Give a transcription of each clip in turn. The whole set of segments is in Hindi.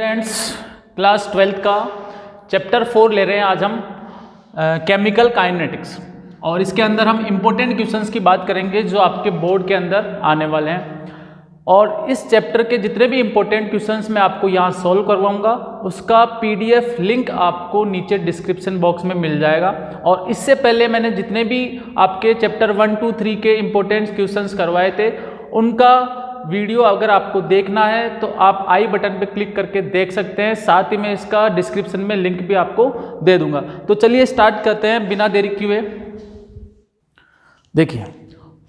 फ्रेंड्स, क्लास 12th का चैप्टर 4 ले रहे हैं आज हम केमिकल काइनेटिक्स। और इसके अंदर हम इम्पोर्टेंट क्वेश्चंस की बात करेंगे जो आपके बोर्ड के अंदर आने वाले हैं। और इस चैप्टर के जितने भी इम्पोर्टेंट क्वेश्चंस मैं आपको यहाँ सॉल्व करवाऊंगा, उसका पीडीएफ लिंक आपको नीचे डिस्क्रिप्शन बॉक्स में मिल जाएगा। और इससे पहले मैंने जितने भी आपके चैप्टर 1, 2, 3 के इम्पोर्टेंट क्वेश्चंस करवाए थे, उनका वीडियो अगर आपको देखना है तो आप आई बटन पे क्लिक करके देख सकते हैं। साथ ही में इसका डिस्क्रिप्शन में लिंक भी आपको दे दूंगा। तो चलिए स्टार्ट करते हैं बिना देरी किए। देखिए,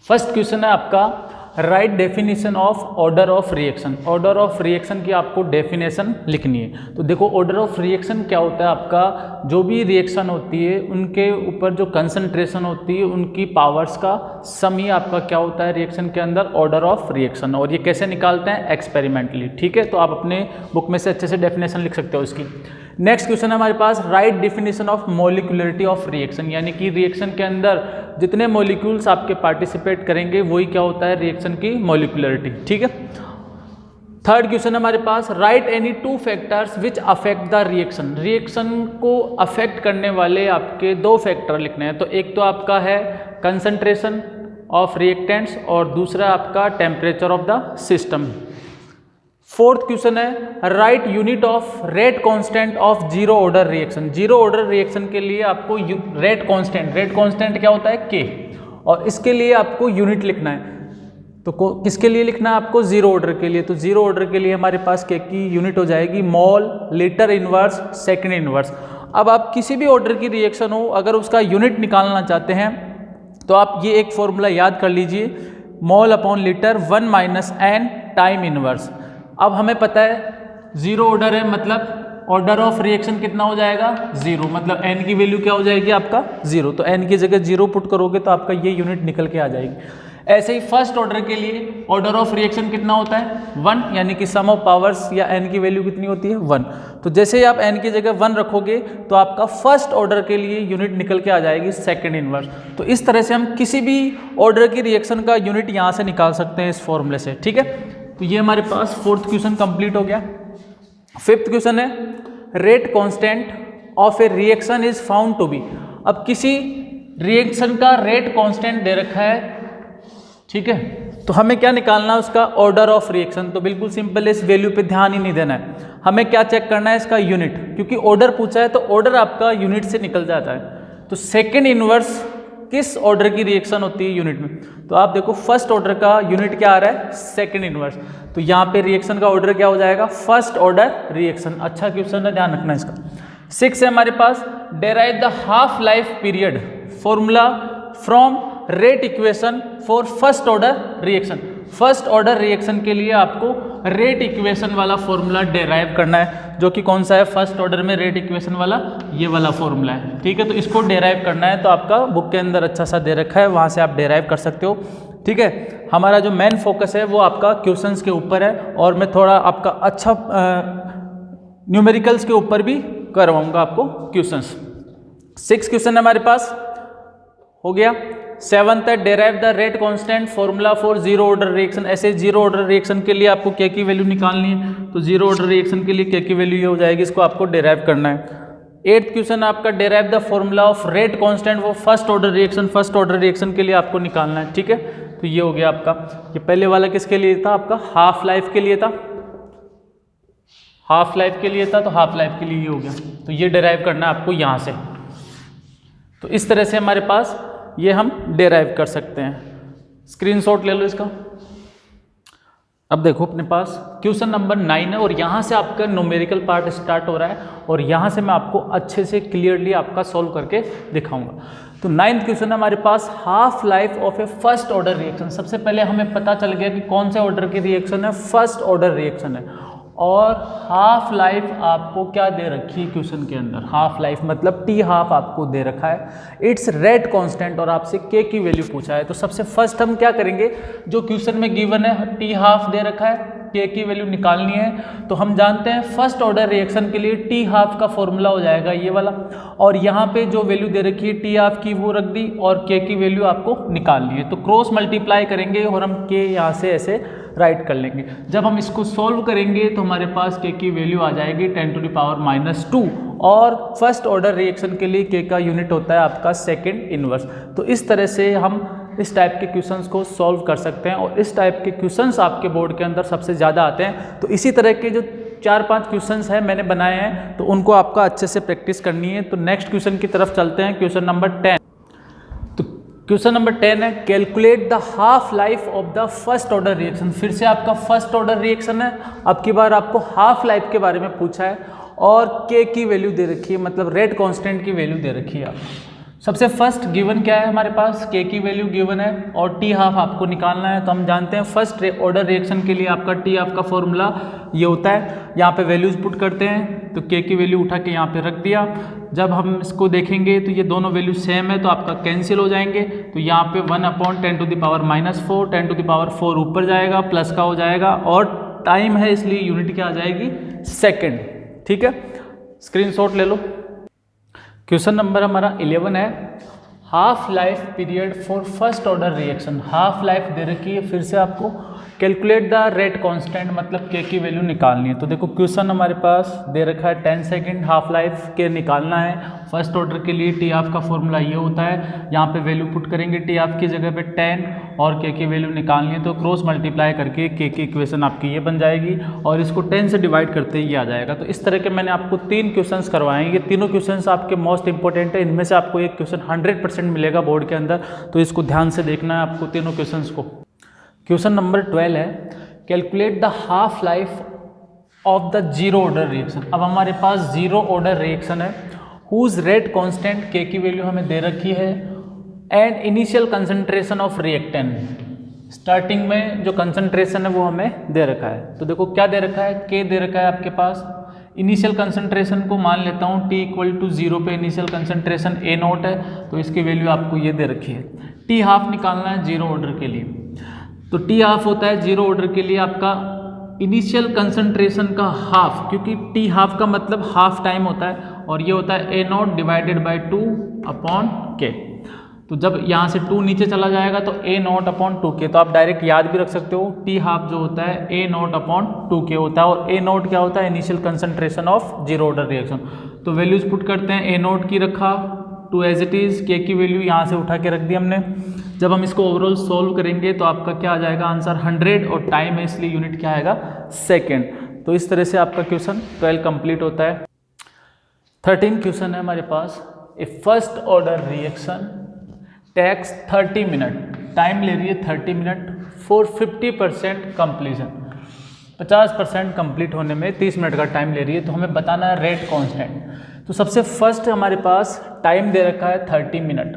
फर्स्ट क्वेश्चन है आपका, right definition of order of reaction. Order of reaction की आपको डेफिनेशन लिखनी है। तो देखो, ऑर्डर ऑफ रिएक्शन क्या होता है, आपका जो भी रिएक्शन होती है उनके ऊपर जो कंसंट्रेशन होती है उनकी पावर्स का सम ही आपका क्या होता है रिएक्शन के अंदर, ऑर्डर ऑफ रिएक्शन। और ये कैसे निकालते हैं, एक्सपेरिमेंटली। ठीक है, तो आप अपने बुक में से अच्छे से डेफिनेशन लिख सकते हो इसकी। नेक्स्ट क्वेश्चन है हमारे पास, write definition of molecularity of reaction. यानी कि रिएक्शन के अंदर जितने मॉलिक्यूल्स आपके पार्टिसिपेट करेंगे वही क्या होता है रिएक्शन की मॉलिक्यूलरिटी। ठीक है। थर्ड क्वेश्चन हमारे पास, write any two factors which affect the reaction. Reaction को अफेक्ट करने वाले आपके दो फैक्टर लिखने हैं। तो एक तो आपका है कंसंट्रेशन ऑफ रिएक्टेंट्स और दूसरा आपका temperature of the system. Fourth question है, write unit of rate constant of zero order reaction. Zero order reaction के लिए आपको रेट कांस्टेंट क्या होता है, के, और इसके लिए आपको यूनिट लिखना है। तो किसके लिए लिखना है आपको, जीरो ऑर्डर के लिए। तो जीरो ऑर्डर के लिए हमारे पास के की यूनिट हो जाएगी मोल, लीटर इनवर्स, सेकेंड इनवर्स। अब आप किसी भी ऑर्डर की रिएक्शन हो, अगर उसका यूनिट निकालना चाहते हैं तो आप ये एक फॉर्मूला याद कर लीजिए, mole upon litre 1 minus n time inverse. अब हमें पता है जीरो ऑर्डर है, मतलब ऑर्डर ऑफ रिएक्शन कितना हो जाएगा, जीरो। मतलब एन की वैल्यू क्या हो जाएगी आपका, जीरो। तो एन की जगह जीरो पुट करोगे तो आपका ये यूनिट निकल के आ जाएगी। ऐसे ही फर्स्ट ऑर्डर के लिए ऑर्डर ऑफ रिएक्शन कितना होता है, 1, यानी कि सम ऑफ पावर्स या एन की वैल्यू कितनी होती है, 1। तो जैसे ही आप एन की जगह 1 रखोगे तो आपका फर्स्ट ऑर्डर के लिए यूनिट निकल के आ जाएगी सेकेंड इनवर्स। तो इस तरह से हम किसी भी ऑर्डर की रिएक्शन का यूनिट यहाँ से निकाल सकते हैं इस फॉर्मूले से। ठीक है, तो ये हमारे पास फोर्थ क्वेश्चन कंप्लीट हो गया। फिफ्थ क्वेश्चन है, rate constant of a reaction is found to be. अब किसी रिएक्शन का रेट कांस्टेंट दे रखा है, ठीक है, तो हमें क्या निकालना है, उसका ऑर्डर ऑफ रिएक्शन। तो बिल्कुल सिंपल है, इस वैल्यू पे ध्यान ही नहीं देना है। हमें क्या चेक करना है, इसका यूनिट, क्योंकि ऑर्डर पूछा है तो ऑर्डर आपका यूनिट से निकल जाता है। तो सेकेंड इनवर्स किस ऑर्डर की रिएक्शन होती है यूनिट में, तो आप देखो फर्स्ट ऑर्डर का यूनिट क्या आ रहा है, सेकंड इनवर्स। तो यहाँ पे रिएक्शन का ऑर्डर क्या हो जाएगा, फर्स्ट ऑर्डर रिएक्शन। अच्छा क्वेश्चन है, ध्यान रखना इसका। 6 है हमारे पास, derive the half life period formula from rate equation for first order reaction. First order reaction के लिए आपको रेट इक्वेशन वाला फॉर्मूला डेराइव करना है, जो कि कौन सा है, फर्स्ट ऑर्डर में रेट इक्वेशन वाला ये वाला फॉर्मूला है। ठीक है, तो इसको डेराइव करना है। तो आपका बुक के अंदर अच्छा सा दे रखा है, वहाँ से आप डेराइव कर सकते हो। ठीक है, हमारा जो मेन फोकस है वो आपका क्वेश्चंस के ऊपर है, और मैं थोड़ा आपका अच्छा न्यूमेरिकल्स के ऊपर भी करवाऊंगा आपको क्वेश्चंस। 6 क्वेश्चन हमारे पास हो गया। 7th है, derive the rate constant formula for zero order reaction. ऐसे जीरो ऑर्डर रिएक्शन के लिए आपको के की वैल्यू निकालनी है, तो जीरो ऑर्डर रिएक्शन के लिए के की वैल्यू ये हो जाएगी, इसको आपको डेराइव करना है। 8th क्वेश्चन आपका, derive the formula of rate constant for first order reaction. First order reaction के लिए आपको निकालना है। ठीक है, तो ये हो गया आपका। ये पहले वाला किसके लिए था, आपका हाफ लाइफ के लिए था, हाफ लाइफ के लिए था, तो हाफ लाइफ के लिए ये हो गया। तो ये डेराइव करना है आपको यहाँ से। तो इस तरह से हमारे पास ये हम डेराइव कर सकते हैं। स्क्रीनशॉट ले लो इसका। अब देखो अपने पास क्वेश्चन नंबर 9 है, और यहाँ से आपका न्यूमेरिकल पार्ट स्टार्ट हो रहा है, और यहाँ से मैं आपको अच्छे से क्लियरली आपका सॉल्व करके दिखाऊंगा। तो 9th क्वेश्चन है हमारे पास, half life of a first order reaction. सबसे पहले हमें पता चल गया कि कौन से ऑर्डर की रिएक्शन है, फर्स्ट ऑर्डर रिएक्शन है। और हाफ लाइफ आपको क्या दे रखी है क्वेश्चन के अंदर, हाफ लाइफ मतलब टी हाफ आपको दे रखा है। इट्स रेट कांस्टेंट, और आपसे के की वैल्यू पूछा है। तो सबसे फर्स्ट हम क्या करेंगे, जो क्वेश्चन में गिवन है टी हाफ दे रखा है, के की वैल्यू निकालनी है। तो हम जानते हैं फर्स्ट ऑर्डर रिएक्शन के लिए टी हाफ का फॉर्मूला हो जाएगा ये वाला, और यहाँ पे जो वैल्यू दे रखी है टी हाफ की वो रख दी, और के की वैल्यू आपको निकालनी है। तो क्रॉस मल्टीप्लाई करेंगे और हम के यहाँ से ऐसे राइट कर लेंगे। जब हम इसको सॉल्व करेंगे तो हमारे पास के की वैल्यू आ जाएगी 10⁻⁻2 और फर्स्ट ऑर्डर रिएक्शन के लिए के का यूनिट होता है आपका सेकेंड इनवर्स। तो इस तरह से हम इस टाइप के क्वेश्चंस को सॉल्व कर सकते हैं और इस टाइप के क्वेश्चंस आपके बोर्ड के अंदर सबसे ज़्यादा आते हैं। तो इसी तरह के जो 4-5 क्वेश्चंस हैं मैंने बनाए हैं, तो उनको आपका अच्छे से प्रैक्टिस करनी है। तो नेक्स्ट क्वेश्चन की तरफ चलते हैं, क्वेश्चन नंबर 10। तो क्वेश्चन नंबर 10 है, calculate the half life of the first order reaction. फिर से आपका फर्स्ट ऑर्डर रिएक्शन है, अब की बार आपको हाफ लाइफ के बारे में पूछा है और के की वैल्यू दे रखी है, मतलब रेट कांस्टेंट की वैल्यू दे रखी है आपको। सबसे फर्स्ट गिवन क्या है हमारे पास, के की वैल्यू गिवन है और टी हाफ आपको निकालना है। तो हम जानते हैं फर्स्ट ऑर्डर रिएक्शन के लिए आपका टी हाफ का फॉर्मूला ये होता है, यहाँ पे वैल्यूज पुट करते हैं तो के की वैल्यू उठा के यहाँ पे रख दिया। जब हम इसको देखेंगे तो ये दोनों वैल्यू सेम है तो आपका कैंसिल हो जाएंगे। तो यहाँ पे 1/10⁻⁴, 10⁻4 ऊपर जाएगा, प्लस का हो जाएगा और टाइम है इसलिए यूनिट क्या आ जाएगी, सेकेंड। ठीक है, स्क्रीनशॉट ले लो। क्वेश्चन नंबर हमारा 11 है, half life period for first order reaction. Half life दे रखी है, फिर से आपको कैलकुलेट द रेट कांस्टेंट मतलब के की वैल्यू निकालनी है। तो देखो क्वेश्चन हमारे पास दे रखा है 10 सेकेंड हाफ लाइफ के निकालना है। फर्स्ट ऑर्डर के लिए टी हाफ का फॉर्मूला ये होता है, यहाँ पे वैल्यू पुट करेंगे टी हाफ की जगह पे 10 और के की वैल्यू निकालनी है तो क्रॉस मल्टीप्लाई करके के की इक्वेशन आपकी ये बन जाएगी और इसको 10 से डिवाइड करते ही ये आ जाएगा। तो इस तरह के मैंने आपको 3 क्वेश्चंस करवाए हैं, ये तीनों क्वेश्चंस आपके मोस्ट इंपॉर्टेंट है। इनमें से आपको एक क्वेश्चन 100% मिलेगा बोर्ड के अंदर, तो इसको ध्यान से देखना है आपको तीनों क्वेश्चंस को। क्वेश्चन नंबर 12 है, calculate the half life of the zero order reaction. अब हमारे पास जीरो ऑर्डर रिएक्शन है, हुज रेट कांस्टेंट के की वैल्यू हमें दे रखी है and initial concentration of reactant. Starting में जो कंसंट्रेशन है वो हमें दे रखा है। तो देखो क्या दे रखा है, के दे रखा है आपके पास। इनिशियल कंसंट्रेशन को मान लेता हूँ t = 0 पे इनिशियल कंसंट्रेशन A0 है, तो इसकी वैल्यू आपको ये दे रखी है। टी हाफ निकालना है जीरो ऑर्डर के लिए, तो टी हाफ होता है जीरो ऑर्डर के लिए आपका इनिशियल कंसंट्रेशन का हाफ, क्योंकि टी हाफ का मतलब हाफ टाइम होता है और ये होता है A0 / 2/K। तो जब यहाँ से 2 नीचे चला जाएगा तो A0/2K, तो आप डायरेक्ट याद भी रख सकते हो। टी हाफ जो होता है A0/2K होता है और A0 क्या होता है, initial concentration of zero order reaction. तो वैल्यूज पुट करते हैं, A0 की रखा 2 एज इट इज़, के की वैल्यू यहाँ से उठा के रख दी हमने। जब हम इसको ओवरऑल सॉल्व करेंगे तो आपका क्या आ जाएगा आंसर 100 और टाइम है इसलिए यूनिट क्या आएगा, सेकेंड। तो इस तरह से आपका क्वेश्चन 12 कंप्लीट होता है। 13 क्वेश्चन है हमारे पास, a first order reaction takes 30 minute, time ले रही है 30 मिनट फॉर 50% कंप्लीशन। 50% कंप्लीट होने में 30 मिनट का टाइम ले रही है, तो हमें बताना है रेट कांस्टेंट। तो सबसे फर्स्ट हमारे पास टाइम दे रखा है 30 मिनट,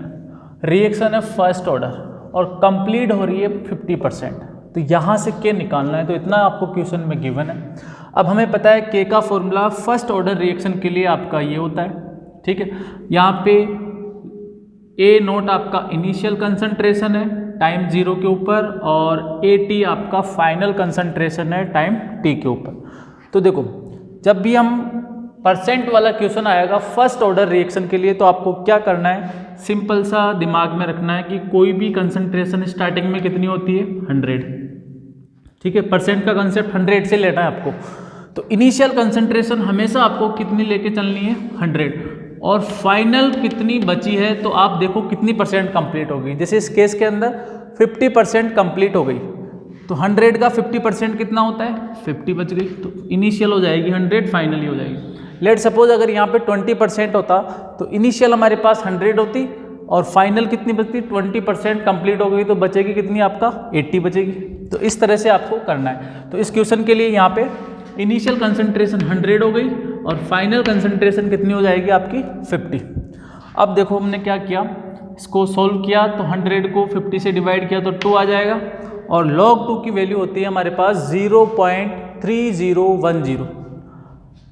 रिएक्शन है फर्स्ट ऑर्डर और कंप्लीट हो रही है 50%। तो यहाँ से के निकालना है, तो इतना आपको क्वेश्चन में गिवन है। अब हमें पता है के का फॉर्मूला फर्स्ट ऑर्डर रिएक्शन के लिए आपका ये होता है, ठीक है। यहाँ पे A0 आपका इनिशियल कंसंट्रेशन है टाइम 0 के ऊपर और AT आपका फाइनल कंसंट्रेशन है टाइम T के ऊपर। तो देखो जब भी हम परसेंट वाला क्वेश्चन आएगा फर्स्ट ऑर्डर रिएक्शन के लिए, तो आपको क्या करना है, सिंपल सा दिमाग में रखना है कि कोई भी कंसंट्रेशन स्टार्टिंग में कितनी होती है, 100, ठीक है। परसेंट का कंसेप्ट 100 से लेना है आपको। तो इनिशियल कंसंट्रेशन हमेशा आपको कितनी लेके चलनी है, 100, और फाइनल कितनी बची है तो आप देखो कितनी परसेंट कंप्लीट हो गई। जैसे इस केस के अंदर 50% कंप्लीट हो गई, तो 100 का 50% कितना होता है, 50 बच गई। तो इनिशियल हो जाएगी 100, फाइनली हो जाएगी। लेट सपोज अगर यहाँ पे 20% होता तो इनिशियल हमारे पास 100 होती और फाइनल कितनी बचती, 20% कंप्लीट हो गई तो बचेगी कितनी आपका, 80 बचेगी। तो इस तरह से आपको करना है। तो इस क्वेश्चन के लिए यहाँ पे इनिशियल कंसंट्रेशन 100 हो गई और फाइनल कंसंट्रेशन कितनी हो जाएगी आपकी, 50। अब देखो हमने क्या किया, इसको सोल्व किया तो 100 को 50 से डिवाइड किया तो 2 आ जाएगा और log 2 की वैल्यू होती है हमारे पास 0.3010।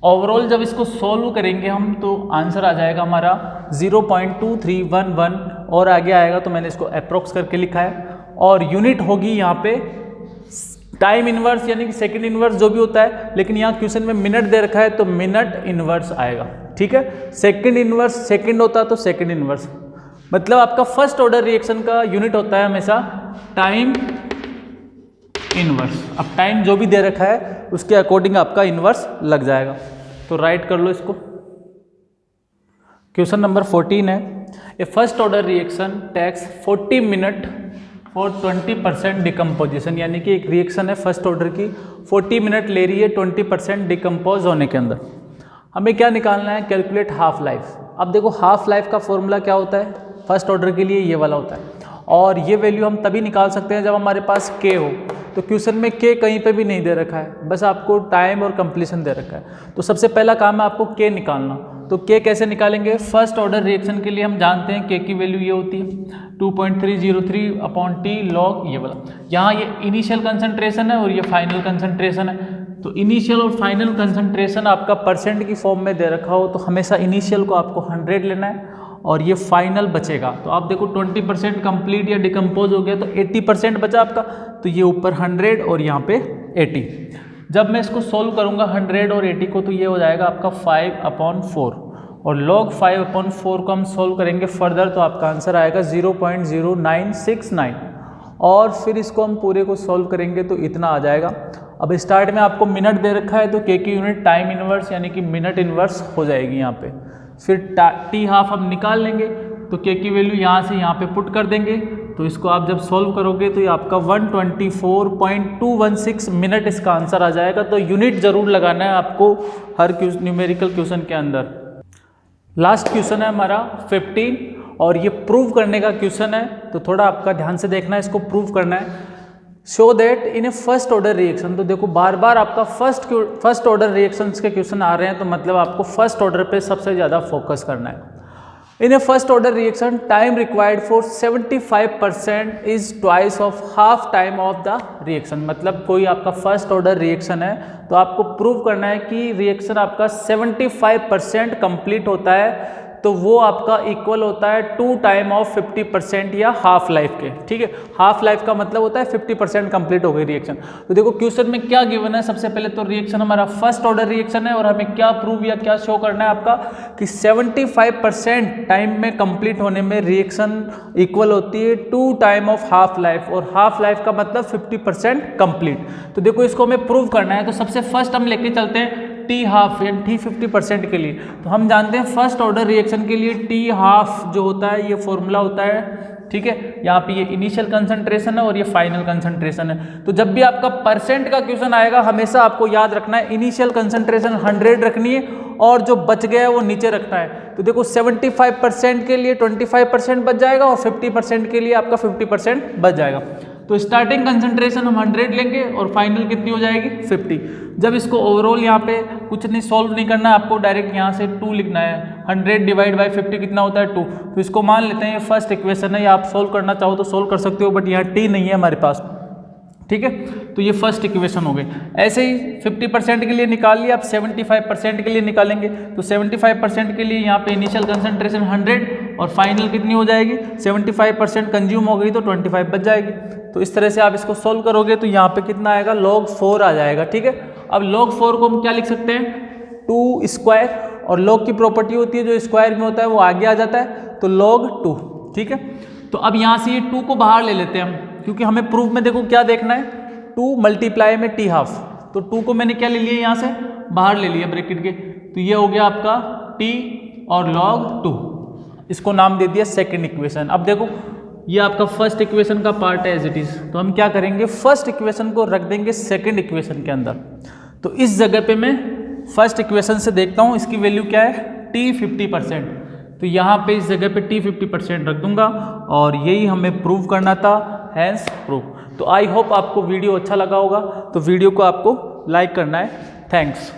ओवरऑल जब इसको सोल्व करेंगे हम तो आंसर आ जाएगा हमारा 0.2311 और आगे आएगा, तो मैंने इसको अप्रोक्स करके लिखा है। और यूनिट होगी यहाँ पे टाइम इनवर्स यानी कि सेकंड इनवर्स जो भी होता है, लेकिन यहाँ क्वेश्चन में मिनट दे रखा है तो मिनट इनवर्स आएगा, ठीक है। सेकंड इनवर्स सेकंड होता तो सेकंड इनवर्स, मतलब आपका फर्स्ट ऑर्डर रिएक्शन का यूनिट होता है हमेशा टाइम इनवर्स। अब टाइम जो भी दे रखा है उसके अकॉर्डिंग आपका इनवर्स लग जाएगा। तो राइट कर लो इसको। क्वेश्चन नंबर 14 है, a first order reaction takes 40 minute for 20% decomposition, यानी कि एक रिएक्शन है फर्स्ट ऑर्डर की 40 मिनट ले रही है 20% डिकम्पोज होने के अंदर। हमें क्या निकालना है, कैलकुलेट हाफ लाइफ। अब देखो हाफ लाइफ का फॉर्मूला क्या होता है, फर्स्ट ऑर्डर के लिए ये वाला होता है, और ये वैल्यू हम तभी निकाल सकते हैं जब हमारे पास के हो। तो क्वेश्चन में के कहीं पे भी नहीं दे रखा है, बस आपको टाइम और कंप्लीशन दे रखा है। तो सबसे पहला काम है आपको के निकालना। तो के कैसे निकालेंगे, फर्स्ट ऑर्डर रिएक्शन के लिए हम जानते हैं के की वैल्यू ये होती है 2.303/T लॉग ये वाला। यहाँ ये इनिशियल कंसंट्रेशन है और ये फाइनल कंसंट्रेशन है। तो इनिशियल और फाइनल कंसंट्रेशन आपका परसेंट की फॉर्म में दे रखा हो तो हमेशा इनिशियल को आपको 100 लेना है और ये फाइनल बचेगा। तो आप देखो 20% कंप्लीट या डिकम्पोज हो गया तो 80% बचा आपका, तो ये ऊपर 100 और यहाँ पे 80। जब मैं इसको सोल्व करूँगा 100 और 80 को तो ये हो जाएगा आपका 5/4 और log 5/4 को हम सोल्व करेंगे फर्दर तो आपका आंसर आएगा 0.0969 और फिर इसको हम पूरे को सोल्व करेंगे तो इतना आ जाएगा। अब स्टार्ट में आपको मिनट दे रखा है तो के की यूनिट टाइम इनवर्स यानी कि मिनट इनवर्स हो जाएगी यहाँ पे। फिर टी हाफ हम निकाल लेंगे तो के की वैल्यू यहाँ से यहाँ पे पुट कर देंगे। तो इसको आप जब सॉल्व करोगे तो ये आपका 124.216 मिनट इसका आंसर आ जाएगा। तो यूनिट जरूर लगाना है आपको हर न्यूमेरिकल क्वेश्चन के अंदर। लास्ट क्वेश्चन है हमारा 15 और ये प्रूव करने का क्वेश्चन है, तो थोड़ा आपका ध्यान से देखना है, इसको प्रूव करना है। Show that in a first order reaction, तो देखो बार बार आपका फर्स्ट ऑर्डर रिएक्शंस के क्वेश्चन आ रहे हैं तो मतलब आपको फर्स्ट ऑर्डर पे सबसे ज़्यादा फोकस करना है। In a first order reaction time required for 75% is twice of half time of the reaction. मतलब कोई आपका फर्स्ट ऑर्डर रिएक्शन है तो आपको प्रूव करना है कि रिएक्शन आपका 75% कंप्लीट होता है तो वो आपका इक्वल होता है 2 टाइम ऑफ 50% या हाफ लाइफ के। ठीक है, हाफ लाइफ का मतलब होता है 50% कंप्लीट हो गई रिएक्शन। तो देखो क्वेश्चन में क्या गिवन है, सबसे पहले तो रिएक्शन हमारा फर्स्ट ऑर्डर रिएक्शन है और हमें क्या प्रूव या क्या शो करना है आपका कि 75% टाइम में कंप्लीट होने में रिएक्शन इक्वल होती है 2 टाइम ऑफ हाफ लाइफ, और हाफ लाइफ का मतलब 50% कंप्लीट। तो देखो इसको हमें प्रूव करना है तो सबसे फर्स्ट हम लेके चलते हैं टी हाफ यानी टी 50% के लिए। तो हम जानते हैं फर्स्ट ऑर्डर रिएक्शन के लिए टी हाफ जो होता है ये फॉर्मूला होता है। ठीक है, यहाँ पे ये इनिशियल कंसंट्रेशन है और ये फाइनल कंसंट्रेशन है। तो जब भी आपका परसेंट का क्वेश्चन आएगा हमेशा आपको याद रखना है इनिशियल कंसंट्रेशन 100 रखनी है और जो बच गया है वो नीचे रखना है। तो देखो 75% के लिए 25% बच जाएगा और 50% के लिए आपका 50% बच जाएगा। तो स्टार्टिंग कंसंट्रेशन हम 100 लेंगे और फाइनल कितनी हो जाएगी 50। जब इसको ओवरऑल यहाँ पे कुछ नहीं सॉल्व नहीं करना है, आपको डायरेक्ट यहाँ से 2 लिखना है। 100 डिवाइड बाई 50 कितना होता है 2। तो इसको मान लेते हैं ये फर्स्ट इक्वेशन है, या आप सॉल्व करना चाहो तो सॉल्व कर सकते हो, बट यहाँ टी नहीं है हमारे पास। ठीक है, तो ये फर्स्ट इक्वेशन हो गई। ऐसे ही 50% के लिए निकाल लिया, अब 75% के लिए निकालेंगे। तो 75% के लिए यहाँ पे इनिशियल कंसंट्रेशन 100 और फाइनल कितनी हो जाएगी 75% कंज्यूम हो गई तो 25 बच जाएगी। तो इस तरह से आप इसको सोल्व करोगे तो यहाँ पे कितना आएगा log 4 आ जाएगा। ठीक है, अब log 4 को हम क्या लिख सकते हैं 2 स्क्वायर, और log की प्रॉपर्टी होती है जो स्क्वायर में होता है वो आगे आ जाता है, तो log 2। ठीक है, तो अब यहाँ से ये 2 को बाहर ले लेते हैं हम, क्योंकि हमें प्रूफ में देखो क्या देखना है 2 मल्टीप्लाई में टी हाफ। तो 2 को मैंने क्या ले लिया यहाँ से बाहर ले लिया ब्रैकेट के, तो ये हो गया आपका टी और log 2, इसको नाम दे दिया सेकेंड इक्वेशन। अब देखो ये आपका फर्स्ट इक्वेशन का पार्ट है एज इट इज, तो हम क्या करेंगे फर्स्ट इक्वेशन को रख देंगे सेकंड इक्वेशन के अंदर। तो इस जगह पे मैं फर्स्ट इक्वेशन से देखता हूँ इसकी वैल्यू क्या है टी 50%, तो यहाँ पे इस जगह पे टी 50% रख दूंगा और यही हमें प्रूव करना था, हैंस प्रूव। तो आई होप आपको वीडियो अच्छा लगा होगा, तो वीडियो को आपको लाइक करना है। थैंक्स।